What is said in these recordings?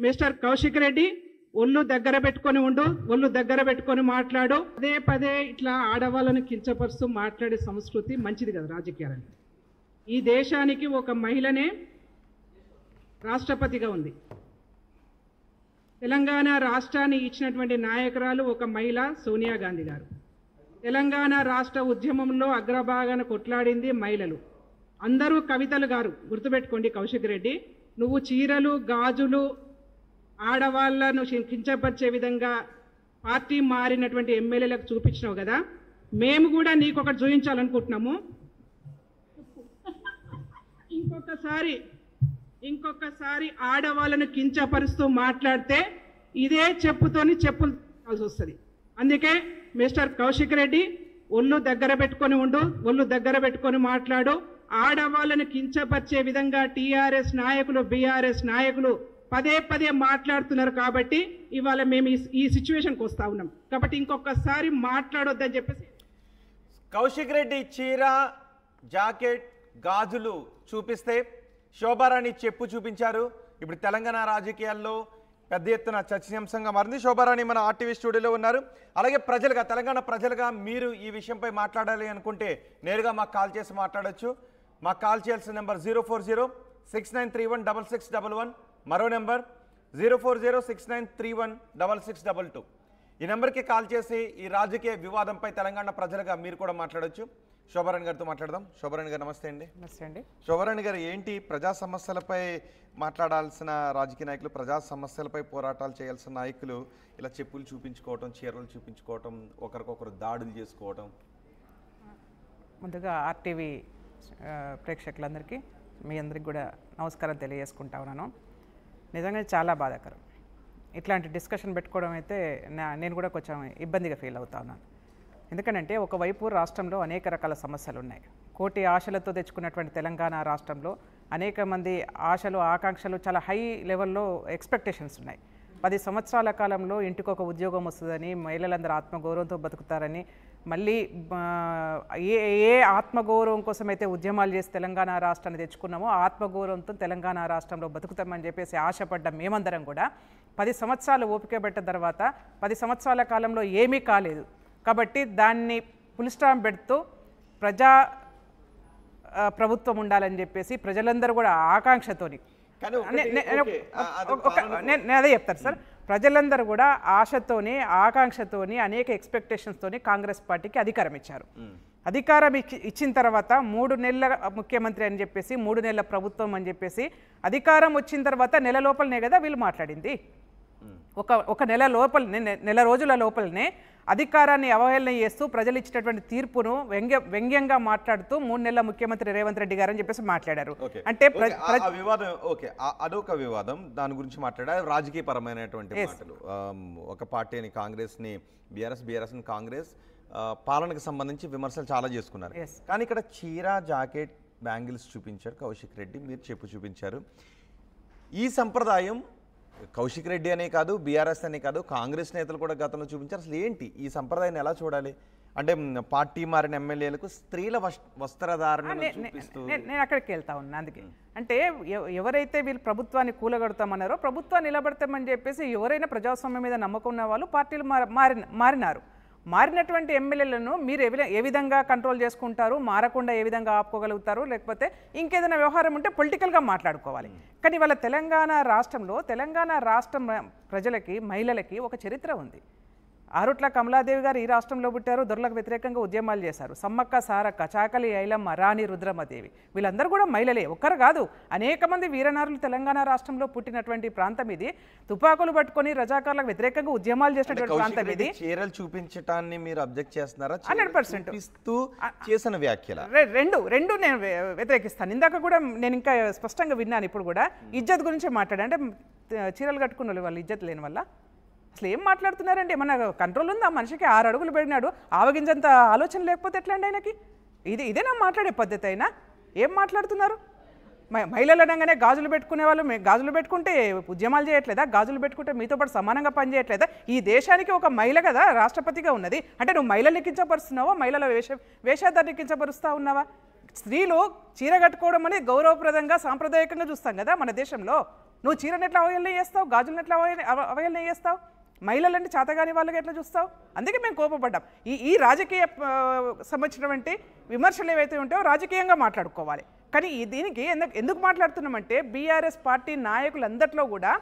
Mister Kaushik Reddy ఒళ్ళు దగ్గర పెట్టుకొని ఉండు, ఒళ్ళు దగ్గర పెట్టుకొని మాట్లాడు. పదే పదే ఇట్లా ఆడవాళ్ళను కించపరుస్తూ మాట్లాడే సంస్కృతి మంచిది కదా రాజకీయాలని. ఈ దేశానికి ఒక మహిళనే రాష్ట్రపతిగా ఉంది. తెలంగాణ రాష్ట్రాన్ని ఇచ్చినటువంటి నాయకురాలు ఒక మహిళ సోనియా గాంధీ గారు. తెలంగాణ రాష్ట్ర ఉద్యమంలో అగ్రభాగాన కొట్లాడింది మహిళలు. అందరూ కవితలు గారు. గుర్తుపెట్టుకోండి కౌశిక్ రెడ్డి, నువ్వు చీరలు గాజులు ఆడవాళ్లను కించపరిచే విధంగా పార్టీ మారినటువంటి ఎమ్మెల్యేలకు చూపించినావు కదా, మేము కూడా నీకు ఒకటి చూపించాలనుకుంటున్నాము. ఇంకొకసారి ఆడవాళ్ళను కించపరుస్తూ మాట్లాడితే ఇదే చెప్పుతోని చెప్పులు కావాల్సి వస్తుంది. అందుకే మిస్టర్ కౌశిక్ రెడ్డి ఒళ్ళు దగ్గర పెట్టుకొని ఉండు, ఒళ్ళు దగ్గర పెట్టుకొని మాట్లాడు. ఆడవాళ్ళను కించపరిచే విధంగా టీఆర్ఎస్ నాయకులు బీఆర్ఎస్ నాయకులు పదే పదే మాట్లాడుతున్నారు కాబట్టి ఇవాళ మేము ఈ సిచ్యువేషన్కి వస్తూ ఉన్నాం. కాబట్టి ఇంకొకసారి మాట్లాడొద్దని చెప్పేసి కౌశిక్ రెడ్డి చీర జాకెట్ గాజులు చూపిస్తే శోభారాణి చెప్పు చూపించారు. ఇప్పుడు తెలంగాణ రాజకీయాల్లో పెద్ద ఎత్తున చర్చనీయాంశంగా మారింది. శోభారాణి మన ఆర్టీవీ స్టూడియోలో ఉన్నారు. అలాగే ప్రజలుగా తెలంగాణ ప్రజలుగా మీరు ఈ విషయంపై మాట్లాడాలి అనుకుంటే నేరుగా మాకు కాల్ చేసి మాట్లాడచ్చు. మాకు కాల్ చేయాల్సిన నెంబర్ 04069316611, మరో నెంబర్ 04069316622. ఈ నెంబర్కి కాల్ చేసి ఈ రాజకీయ వివాదంపై తెలంగాణ ప్రజలుగా మీరు కూడా మాట్లాడచ్చు. శోభారాణి గారితో మాట్లాడదాం. శోభారాణి గారు నమస్తే అండి. నమస్తే అండి. శోభారాణి గారు, ఏంటి ప్రజా సమస్యలపై మాట్లాడాల్సిన రాజకీయ నాయకులు, ప్రజా సమస్యలపై పోరాటాలు చేయాల్సిన నాయకులు ఇలా చెప్పులు చూపించుకోవటం, చీరలు చూపించుకోవటం, ఒకరికొకరు దాడులు చేసుకోవటం? ముందుగా ఆర్టీవీ ప్రేక్షకులందరికీ మీ అందరికి కూడా నమస్కారం తెలియజేసుకుంటా ఉన్నాను. నిజంగా చాలా బాధాకరం. ఇట్లాంటి డిస్కషన్ పెట్టుకోవడం అయితే నేను కూడా కొంచెం ఇబ్బందిగా ఫీల్ అవుతా ఉన్నాను. ఎందుకంటే ఒకవైపు రాష్ట్రంలో అనేక రకాల సమస్యలు ఉన్నాయి. కోటి ఆశలతో తెచ్చుకున్నటువంటి తెలంగాణ రాష్ట్రంలో అనేక మంది ఆశలు ఆకాంక్షలు చాలా హై లెవెల్లో ఎక్స్పెక్టేషన్స్ ఉన్నాయి. 10 సంవత్సరాల కాలంలో ఇంటికొక ఉద్యోగం వస్తుందని, మహిళలందరూ ఆత్మగౌరవంతో బతుకుతారని, మళ్ళీ ఏ ఆత్మగౌరవం కోసమైతే ఉద్యమాలు చేసి తెలంగాణ రాష్ట్రాన్ని తెచ్చుకున్నామో ఆత్మగౌరవంతో తెలంగాణ రాష్ట్రంలో బతుకుతామని చెప్పేసి ఆశపడ్డ మేమందరం కూడా 10 సంవత్సరాలు ఓపిక పెట్ట తర్వాత 10 సంవత్సరాల కాలంలో ఏమీ కాలేదు కాబట్టి దాన్ని ఫుల్ స్టాప్ పెడుతూ ప్రభుత్వం ఉండాలని చెప్పేసి ప్రజలందరూ కూడా ఆకాంక్షతోని నేను అదే చెప్తాను సార్. ప్రజలందరూ కూడా ఆశతోని ఆకాంక్షతోని అనేక ఎక్స్పెక్టేషన్స్తోని కాంగ్రెస్ పార్టీకి అధికారం ఇచ్చారు. అధికారం ఇచ్చిన తర్వాత 3 నెలల ముఖ్యమంత్రి అని చెప్పేసి 3 నెలల ప్రభుత్వం అని చెప్పేసి అధికారం వచ్చిన తర్వాత నెల లోపలనే కదా వీళ్ళు మాట్లాడింది. ఒక నెల రోజుల లోపలనే అధికారాన్ని అవహేళన చేస్తూ ప్రజలు ఇచ్చినటువంటి తీర్పును వ్యంగ్యంగా మాట్లాడుతూ 3 నెలల ముఖ్యమంత్రి రేవంత్ రెడ్డి గారు అని చెప్పేసి మాట్లాడారు. అంటే అదొక వివాదం, దాని గురించి మాట్లాడారు. రాజకీయ పరమైనటువంటి మాటలు. ఒక పార్టీని కాంగ్రెస్ ని బీఆర్ఎస్ ని కాంగ్రెస్ పాలనకు సంబంధించి విమర్శలు చాలా చేసుకున్నారు. కానీ ఇక్కడ చీర జాకెట్ బ్యాంగిల్స్ చూపించారు కౌశిక్ రెడ్డి, మీరు చెప్పు చూపించారు. ఈ సంప్రదాయం కౌశిక్ రెడ్డి అనే కాదు, బీఆర్ఎస్ అనే కాదు, కాంగ్రెస్ నేతలు కూడా గతంలో చూపించారు. అసలు ఏంటి ఈ సంప్రదాయాన్ని ఎలా చూడాలి? అంటే పార్టీ మారిన ఎమ్మెల్యేలకు స్త్రీల వస్త్రధారణ చూపిస్తూ నేను అక్కడికి వెళ్తా ఉన్నా. అందుకే అంటే ఎవరైతే వీళ్ళు ప్రభుత్వాన్ని కూలగొడతామన్నారో ప్రభుత్వాన్ని నిలబడతామని చెప్పేసి ఎవరైనా ప్రజాస్వామ్యం మీద నమ్మకం ఉన్న వాళ్ళు పార్టీలు మారినారు. మారినటువంటి ఎమ్మెల్యేలను మీరు ఏ విధంగా కంట్రోల్ చేసుకుంటారు, మారకుండా ఏ విధంగా ఆపుకోగలుగుతారు, లేకపోతే ఇంకేదైనా వ్యవహారం ఉంటే పొలిటికల్గా మాట్లాడుకోవాలి. కానీ వాళ్ళ తెలంగాణ రాష్ట్రం ప్రజలకి మహిళలకి ఒక చరిత్ర ఉంది. ఆరుట్ల కమలాదేవి గారు ఈ రాష్ట్రంలో పుట్టారు, దొరలకు వ్యతిరేకంగా ఉద్యమాలు చేశారు. సమ్మక్క సారక్క, చాకలి ఐలమ్మ, రాణి రుద్రమదేవి వీళ్ళందరూ కూడా మహిళలే, ఒక్కరు కాదు. అనేక మంది వీరనారులు తెలంగాణ రాష్ట్రంలో పుట్టినటువంటి ప్రాంతం ఇది. తుపాకులు పట్టుకొని రజాకార్లకు వ్యతిరేకంగా ఉద్యమాలు చేసినటువంటి ప్రాంతం ఇది. చీరలు చూపించటాన్ని మీరు అబ్జెక్ట్ చేస్తున్నారా? 100% చేసిన వ్యాఖ్యలు రెండు నేను వ్యతిరేకిస్తాను. ఇందాక కూడా నేను ఇంకా స్పష్టంగా విన్నాను. ఇప్పుడు కూడా ఇజ్జత్ గురించి మాట్లాడా, అంటే చీరలు కట్టుకున్న వాళ్ళు ఇజ్జత్ లేని వల్ల అసలు ఏం మాట్లాడుతున్నారండి? మన కంట్రోల్ ఉంది. ఆ మనిషికి 6 అడుగులు పెడినాడు, ఆవగించంత ఆలోచన లేకపోతే ఎట్లా అండి ఆయనకి? ఇదేనా మాట్లాడే పద్ధతి అయినా? ఏం మాట్లాడుతున్నారు? మహిళలు అనగానే గాజులు పెట్టుకునే వాళ్ళు గాజులు పెట్టుకుంటే ఉద్యమాలు చేయట్లేదా? గాజులు పెట్టుకుంటే మీతో పాటు సమానంగా పనిచేయట్లేదా? ఈ దేశానికి ఒక మహిళ కదా రాష్ట్రపతిగా ఉన్నది. అంటే నువ్వు మహిళల్ని కించపరుస్తున్నావా? మహిళల వేషధారిని కించపరుస్తూ ఉన్నావా? స్త్రీలు చీర కట్టుకోవడం అనేది గౌరవప్రదంగా సాంప్రదాయకంగా చూస్తాం కదా మన దేశంలో. నువ్వు చీరను ఎట్లా అవహేళన చేస్తావు, గాజులను ఎట్లా అవహేళన చేస్తావు, మహిళలంటే చేతగాని వాళ్ళకి ఎట్లా చూస్తావు? అందుకే మేము కోపపడ్డాం. ఈ రాజకీయ సంబంధించినటువంటి విమర్శలు ఏవైతే ఉంటాయో రాజకీయంగా మాట్లాడుకోవాలి. కానీ దీనికి ఎందుకు మాట్లాడుతున్నామంటే బీఆర్ఎస్ పార్టీ నాయకులందరిలో కూడా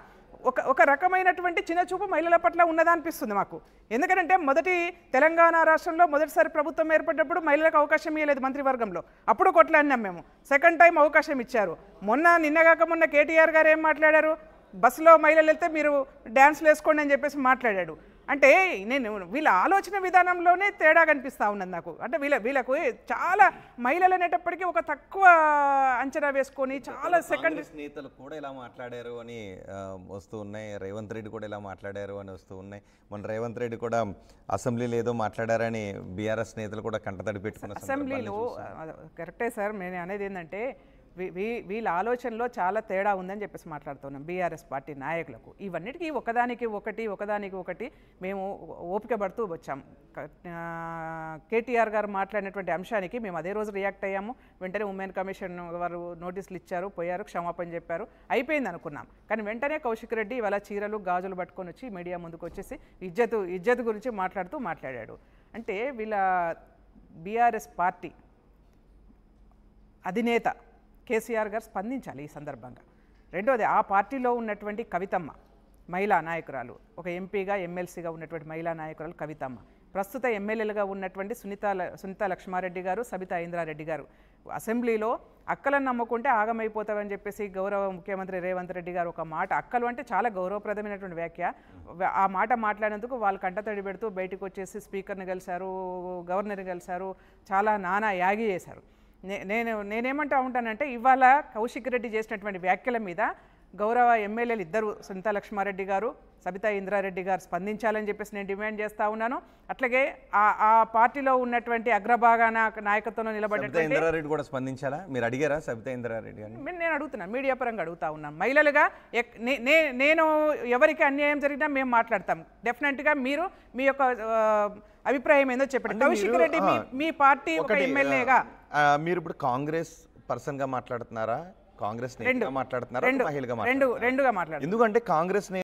ఒక రకమైనటువంటి చిన్నచూపు మహిళల పట్ల ఉన్నదనిపిస్తుంది మాకు. ఎందుకంటే మొదటి తెలంగాణ రాష్ట్రంలో మొదటిసారి ప్రభుత్వం ఏర్పడినప్పుడు మహిళలకు అవకాశం ఇవ్వలేదు మంత్రివర్గంలో, అప్పుడు కొట్లాడినాం మేము. సెకండ్ టైం అవకాశం ఇచ్చారు. నిన్నగాక మొన్న కేటీఆర్ గారు ఏం మాట్లాడారు, బస్సులో మహిళలు వెళ్తే మీరు డ్యాన్స్లు వేసుకోండి అని చెప్పేసి మాట్లాడాడు. అంటే నేను వీళ్ళ ఆలోచన విధానంలోనే తేడా కనిపిస్తూ ఉన్నది నాకు. అంటే వీళ్ళకు చాలా మహిళలు అనేటప్పటికీ ఒక తక్కువ అంచనా వేసుకొని చాలా సెకండ్ నేతలు కూడా ఇలా మాట్లాడారు అని వస్తూ ఉన్నాయి. రేవంత్ రెడ్డి కూడా ఇలా మాట్లాడారు అని వస్తూ ఉన్నాయి. మన రేవంత్ రెడ్డి కూడా అసెంబ్లీలో ఏదో మాట్లాడారని బీఆర్ఎస్ నేతలు కూడా కంటతడి పెట్టుకున్న అసెంబ్లీలో. కరెక్టే సార్, నేను అనేది ఏంటంటే వీళ్ళ ఆలోచనలో చాలా తేడా ఉందని చెప్పేసి మాట్లాడుతున్నాం బీఆర్ఎస్ పార్టీ నాయకులకు. ఇవన్నిటికీ ఒకదానికి ఒకటి మేము ఓపిక పడుతూ వచ్చాం. కేటీఆర్ గారు మాట్లాడినటువంటి అంశానికి మేము అదే రోజు రియాక్ట్ అయ్యాము. వెంటనే ఉమెన్ కమిషన్ వారు నోటీసులు ఇచ్చారు, పోయారు, క్షమాపణ చెప్పారు, అయిపోయింది అనుకున్నాం. కానీ వెంటనే కౌశిక్ రెడ్డి ఇవాళ చీరలు గాజులు పట్టుకొని వచ్చి మీడియా ముందుకు వచ్చేసి ఇజ్జత్ గురించి మాట్లాడాడు. అంటే వీళ్ళ బీఆర్ఎస్ పార్టీ అధినేత కేసీఆర్ గారు స్పందించాలి ఈ సందర్భంగా. రెండోది, ఆ పార్టీలో ఉన్నటువంటి కవితమ్మ మహిళా నాయకురాలు, ఒక ఎంపీగా ఎమ్మెల్సీగా ఉన్నటువంటి మహిళా నాయకురాలు కవితమ్మ, ప్రస్తుత ఎమ్మెల్యేలుగా ఉన్నటువంటి సునీత లక్ష్మారెడ్డి గారు, సబితా ఇంద్రారెడ్డి గారు అసెంబ్లీలో అక్కలను నమ్ముకుంటే ఆగమైపోతామని చెప్పేసి గౌరవ ముఖ్యమంత్రి రేవంత్ రెడ్డి గారు ఒక మాట, అక్కలు అంటే చాలా గౌరవప్రదమైనటువంటి వ్యాఖ్య, ఆ మాట మాట్లాడినందుకు వాళ్ళు కంటతడి పెడుతూ బయటకు వచ్చేసి స్పీకర్ని కలిశారు, గవర్నర్ని కలిశారు, చాలా నానా యాగి చేశారు. నేనేమంటా ఉంటానంటే ఇవాళ కౌశిక్ రెడ్డి చేసినటువంటి వ్యాఖ్యల మీద గౌరవ ఎమ్మెల్యేలు ఇద్దరు సునీత లక్ష్మారెడ్డి గారు, సబితా ఇంద్రారెడ్డి గారు స్పందించాలని చెప్పేసి నేను డిమాండ్ చేస్తూ ఉన్నాను. అట్లాగే ఆ పార్టీలో ఉన్నటువంటి అగ్రభాగ నాయకత్వంలో నిలబడేటువంటి ఇంద్రారెడ్డి కూడా స్పందించాలా? మీరు అడిగారా సబితా ఇంద్రారెడ్డి గారిని? నేను అడుగుతున్నాను, మీడియా పరంగా అడుగుతా ఉన్నాను. మహిళలుగా నేను ఎవరికి అన్యాయం జరిగినా మేము మాట్లాడతాం. డెఫినెట్గా మీరు మీ యొక్క అభిప్రాయం ఏందో చెప్పండి. కౌశిక్ రెడ్డి మీ పార్టీ ఒక ఎమ్మెల్యేగా మీరు ఇప్పుడు కాంగ్రెస్ పర్సన్ గా మాట్లాడుతున్నారా, కాంగ్రెస్ నేతగా మాట్లాడుతున్నారా, మహిళగా రెండుగా మాట్లాడుతున్నారు? ఎందుకంటే కాంగ్రెస్